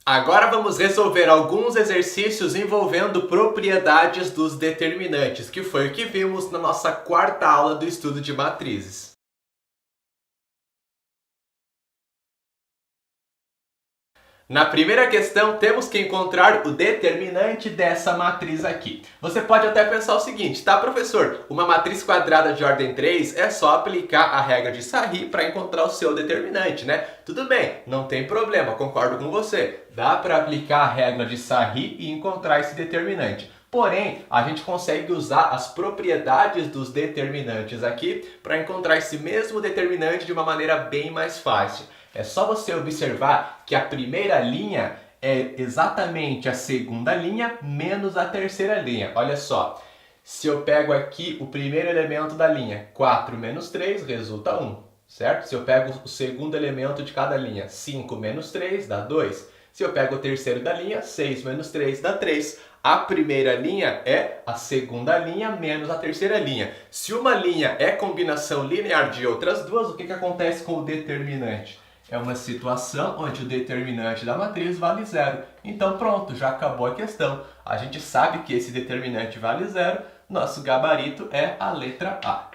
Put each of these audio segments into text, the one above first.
Agora vamos resolver alguns exercícios envolvendo propriedades dos determinantes, que foi o que vimos na nossa quarta aula do estudo de matrizes. Na primeira questão, temos que encontrar o determinante dessa matriz aqui. Você pode até pensar o seguinte, tá, professor? Uma matriz quadrada de ordem 3 é só aplicar a regra de Sarry para encontrar o seu determinante, né? Tudo bem, não tem problema, concordo com você. Dá para aplicar a regra de Sarry e encontrar esse determinante. Porém, a gente consegue usar as propriedades dos determinantes aqui para encontrar esse mesmo determinante de uma maneira bem mais fácil. É só você observar que a primeira linha é exatamente a segunda linha menos a terceira linha. Olha só, se eu pego aqui o primeiro elemento da linha, 4 menos 3, resulta 1, certo? Se eu pego o segundo elemento de cada linha, 5 menos 3, dá 2. Se eu pego o terceiro da linha, 6 menos 3, dá 3. A primeira linha é a segunda linha menos a terceira linha. Se uma linha é combinação linear de outras duas, o que acontece com o determinante? É uma situação onde o determinante da matriz vale zero. Então pronto, já acabou a questão. A gente sabe que esse determinante vale zero, nosso gabarito é a letra A.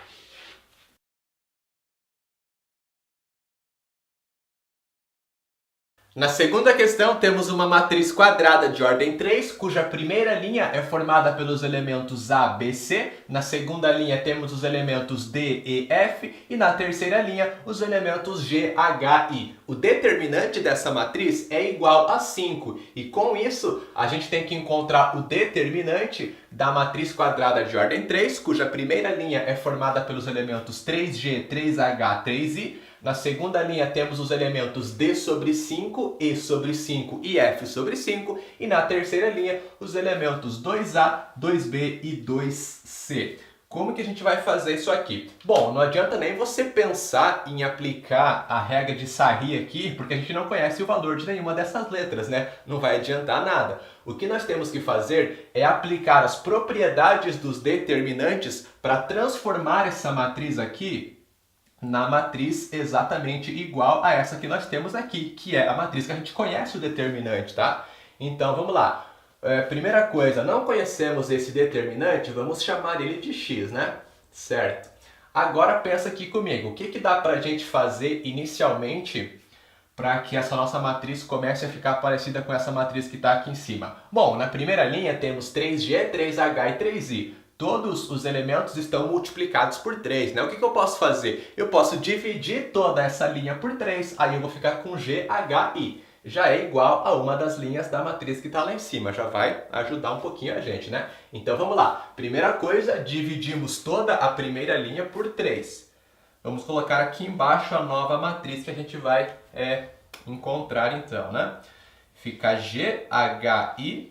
Na segunda questão, temos uma matriz quadrada de ordem 3, cuja primeira linha é formada pelos elementos A, B, C. Na segunda linha, temos os elementos D, E, F. E na terceira linha, os elementos G, H, I. O determinante dessa matriz é igual a 5. E com isso, a gente tem que encontrar o determinante da matriz quadrada de ordem 3, cuja primeira linha é formada pelos elementos 3G, 3H, 3I. Na segunda linha temos os elementos D sobre 5, E sobre 5 e F sobre 5. E na terceira linha, os elementos 2A, 2B e 2C. Como que a gente vai fazer isso aqui? Bom, não adianta nem você pensar em aplicar a regra de Sarry aqui, porque a gente não conhece o valor de nenhuma dessas letras, né? Não vai adiantar nada. O que nós temos que fazer é aplicar as propriedades dos determinantes para transformar essa matriz aqui na matriz exatamente igual a essa que nós temos aqui, que é a matriz que a gente conhece o determinante, tá? Então, vamos lá. Primeira coisa, não conhecemos esse determinante, vamos chamar ele de x, né? Certo. Agora pensa aqui comigo, o que dá pra gente fazer inicialmente para que essa nossa matriz comece a ficar parecida com essa matriz que está aqui em cima? Bom, na primeira linha temos 3G, 3H e 3I. Todos os elementos estão multiplicados por 3, né? O que eu posso fazer? Eu posso dividir toda essa linha por 3, aí eu vou ficar com G, H, I. Já é igual a uma das linhas da matriz que está lá em cima, já vai ajudar um pouquinho a gente, né? Então vamos lá. Primeira coisa, dividimos toda a primeira linha por 3. Vamos colocar aqui embaixo a nova matriz que a gente vai encontrar então, né? Fica G, H, I.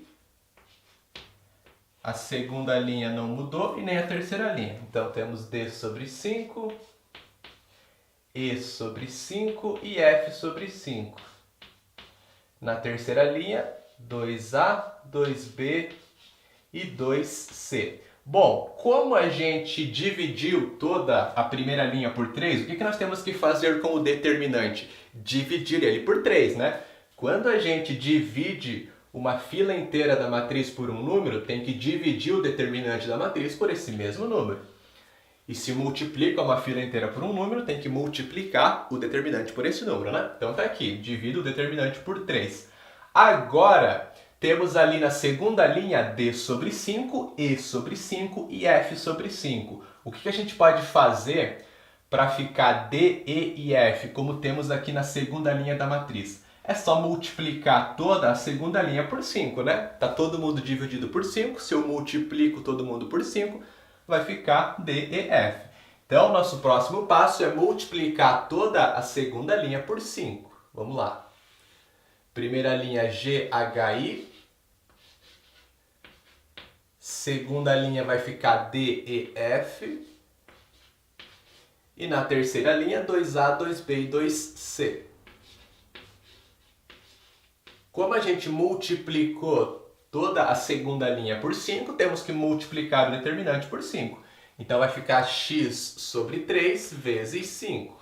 A segunda linha não mudou e nem a terceira linha. Então temos D sobre 5, E sobre 5 e F sobre 5. Na terceira linha, 2A, 2B e 2C. Bom, como a gente dividiu toda a primeira linha por 3, o que nós temos que fazer com o determinante? Dividir ele por 3, né? Quando a gente divide uma fila inteira da matriz por um número, tem que dividir o determinante da matriz por esse mesmo número. E se multiplica uma fila inteira por um número, tem que multiplicar o determinante por esse número, né? Então tá aqui, divido o determinante por 3. Agora, temos ali na segunda linha D sobre 5, E sobre 5 e F sobre 5. O que a gente pode fazer para ficar D, E e F, como temos aqui na segunda linha da matriz? É só multiplicar toda a segunda linha por 5, né? Tá todo mundo dividido por 5. Se eu multiplico todo mundo por 5, vai ficar D, E, F. Então, nosso próximo passo é multiplicar toda a segunda linha por 5. Vamos lá. Primeira linha G, H, I. Segunda linha vai ficar D, E, F. E na terceira linha, 2A, 2B e 2C. Como a gente multiplicou toda a segunda linha por 5, temos que multiplicar o determinante por 5. Então vai ficar x sobre 3 vezes 5.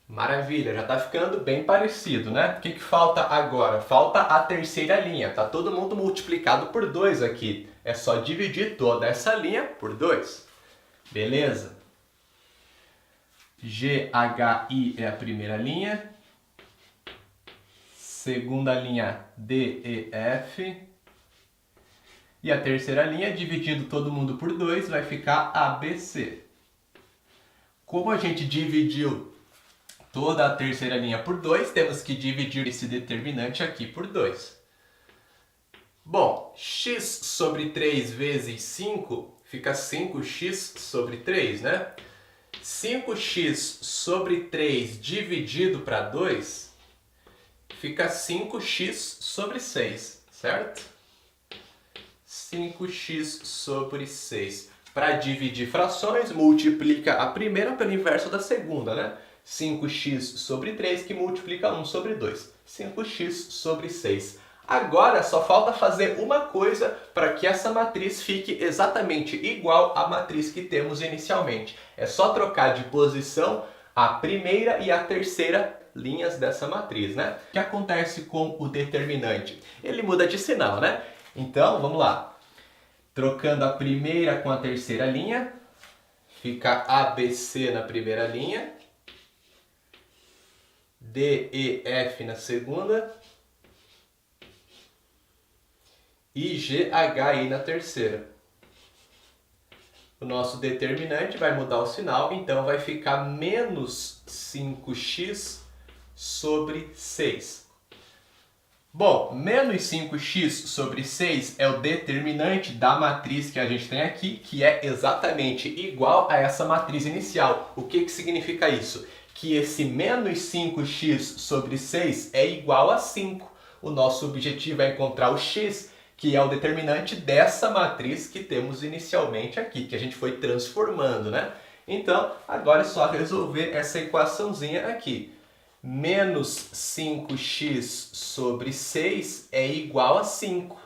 Maravilha, já está ficando bem parecido, né? O que falta agora? Falta a terceira linha. Tá todo mundo multiplicado por 2 aqui. É só dividir toda essa linha por 2. Beleza? GHI é a primeira linha. Segunda linha, DEF. E a terceira linha, dividindo todo mundo por 2, vai ficar ABC. Como a gente dividiu toda a terceira linha por 2, temos que dividir esse determinante aqui por 2. Bom, x sobre 3 vezes 5 fica 5x sobre 3, né? 5x sobre 3 dividido para 2 fica 5x sobre 6, certo? 5x sobre 6. Para dividir frações, multiplica a primeira pelo inverso da segunda, né? 5x sobre 3 que multiplica 1 sobre 2. 5x sobre 6. Agora só falta fazer uma coisa para que essa matriz fique exatamente igual à matriz que temos inicialmente. É só trocar de posição a primeira e a terceira linhas dessa matriz, né? O que acontece com o determinante? Ele muda de sinal, né? Então, vamos lá. Trocando a primeira com a terceira linha, fica ABC na primeira linha, DEF na segunda e GHI na terceira. O nosso determinante vai mudar o sinal, então vai ficar menos 5x sobre 6. Bom, menos 5x sobre 6 é o determinante da matriz que a gente tem aqui, que é exatamente igual a essa matriz inicial. O que significa isso? Que esse menos 5x sobre 6 é igual a 5. O nosso objetivo é encontrar o x, que é o determinante dessa matriz que temos inicialmente aqui, que a gente foi transformando, né? Então, agora é só resolver essa equaçãozinha aqui. Menos 5x sobre 6 é igual a 5.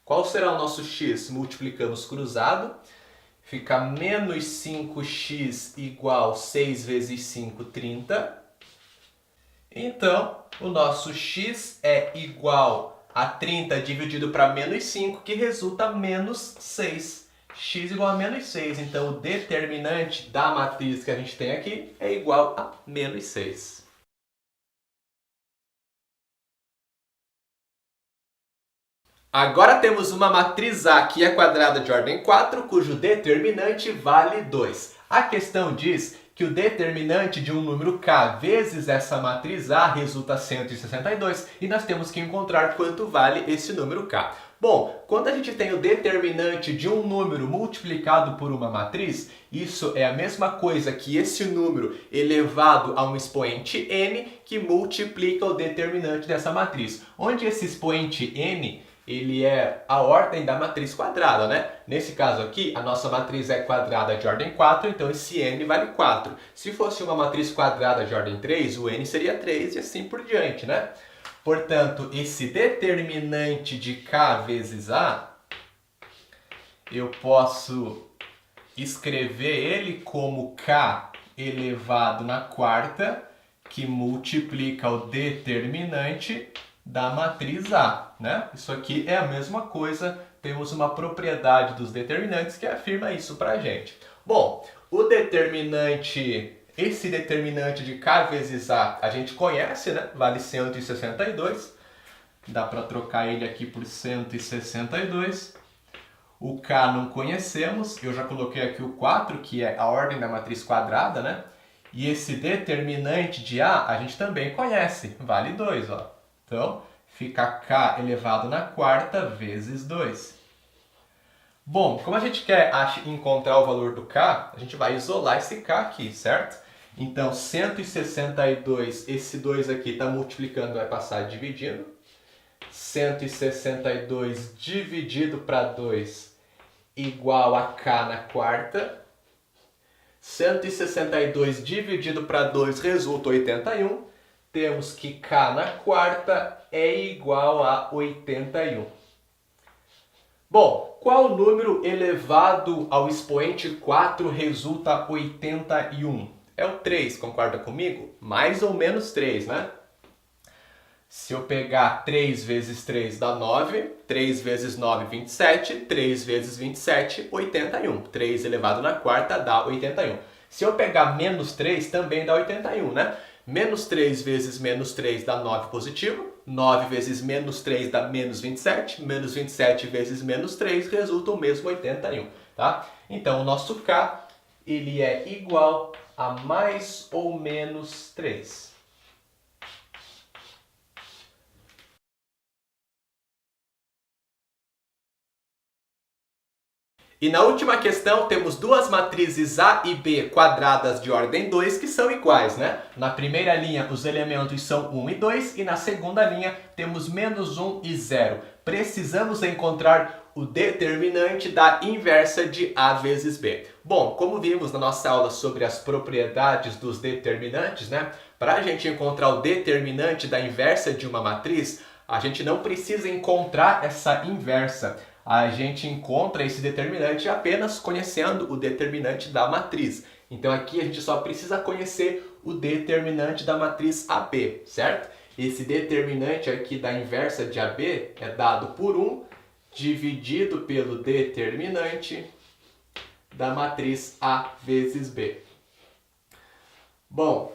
Qual será o nosso x? Multiplicamos cruzado. Fica menos 5x igual 6 vezes 5, 30. Então, o nosso x é igual a 30 dividido para menos 5, que resulta menos 6. X igual a menos 6. Então, o determinante da matriz que a gente tem aqui é igual a menos 6. Agora temos uma matriz A que é quadrada de ordem 4, cujo determinante vale 2. A questão diz que o determinante de um número k vezes essa matriz A resulta 162 e nós temos que encontrar quanto vale esse número k. Bom, quando a gente tem o determinante de um número multiplicado por uma matriz, isso é a mesma coisa que esse número elevado a um expoente n que multiplica o determinante dessa matriz. Onde esse expoente n ele é a ordem da matriz quadrada, né? Nesse caso aqui, a nossa matriz é quadrada de ordem 4, então esse n vale 4. Se fosse uma matriz quadrada de ordem 3, o n seria 3 e assim por diante, né? Portanto, esse determinante de k vezes a, eu posso escrever ele como k elevado na quarta, que multiplica o determinante da matriz A, né? Isso aqui é a mesma coisa, temos uma propriedade dos determinantes que afirma isso pra gente. Bom, o determinante, esse determinante de k vezes a gente conhece, né? Vale 162, dá para trocar ele aqui por 162. O k não conhecemos, eu já coloquei aqui o 4, que é a ordem da matriz quadrada, né? E esse determinante de a gente também conhece, vale 2, ó. Então, fica k elevado na quarta vezes 2. Bom, como a gente quer encontrar o valor do k, a gente vai isolar esse k aqui, certo? Então, 162, esse 2 aqui está multiplicando, vai passar dividindo. 162 dividido para 2 igual a k na quarta. 162 dividido para 2 resulta 81. Temos que k na quarta é igual a 81. Bom, qual número elevado ao expoente 4 resulta 81? é o 3, concorda comigo? Mais ou menos 3, né? Se eu pegar 3 vezes 3 dá 9, 3 vezes 9, 27, 3 vezes 27, 81. 3 elevado na quarta dá 81. Se eu pegar menos 3, também dá 81, né? Menos 3 vezes menos 3 dá 9 positivo, 9 vezes menos 3 dá menos 27, menos 27 vezes menos 3 resulta o mesmo 81, tá? Então, o nosso K, ele é igual a mais ou menos 3. E na última questão temos duas matrizes A e B quadradas de ordem 2 que são iguais, né? Na primeira linha os elementos são 1 e 2 e na segunda linha temos menos 1 e 0. Precisamos encontrar o determinante da inversa de A vezes B. Bom, como vimos na nossa aula sobre as propriedades dos determinantes, né? Para a gente encontrar o determinante da inversa de uma matriz, a gente não precisa encontrar essa inversa. A gente encontra esse determinante apenas conhecendo o determinante da matriz. Então aqui a gente só precisa conhecer o determinante da matriz AB, certo? Esse determinante aqui da inversa de AB é dado por 1 dividido pelo determinante da matriz A vezes B. Bom,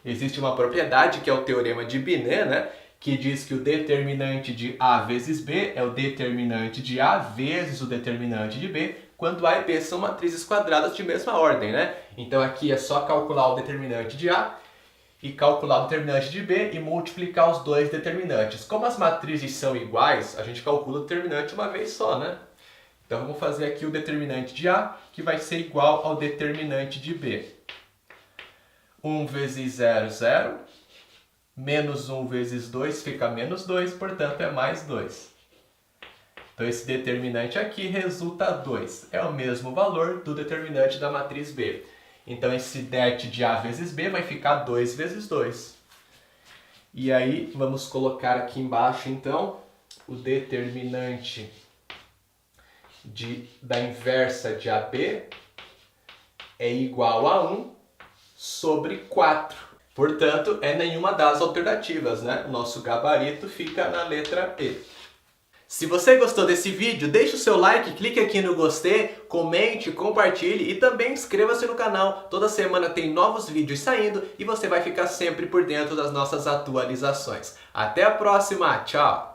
existe uma propriedade que é o teorema de Binet, né? Que diz que o determinante de A vezes B é o determinante de A vezes o determinante de B, quando A e B são matrizes quadradas de mesma ordem, né? Então aqui é só calcular o determinante de A e calcular o determinante de B e multiplicar os dois determinantes. Como as matrizes são iguais, a gente calcula o determinante uma vez só, né? Então vamos fazer aqui o determinante de A, que vai ser igual ao determinante de B. 1 vezes 0, 0. Menos 1 vezes 2 fica menos 2, portanto é mais 2. Então esse determinante aqui resulta 2. É o mesmo valor do determinante da matriz B. Então esse det de A vezes B vai ficar 2 vezes 2. E aí vamos colocar aqui embaixo então o determinante da inversa de AB é igual a 1 sobre 4. Portanto, é nenhuma das alternativas, né? O nosso gabarito fica na letra E. Se você gostou desse vídeo, deixe o seu like, clique aqui no gostei, comente, compartilhe e também inscreva-se no canal. Toda semana tem novos vídeos saindo e você vai ficar sempre por dentro das nossas atualizações. Até a próxima, tchau!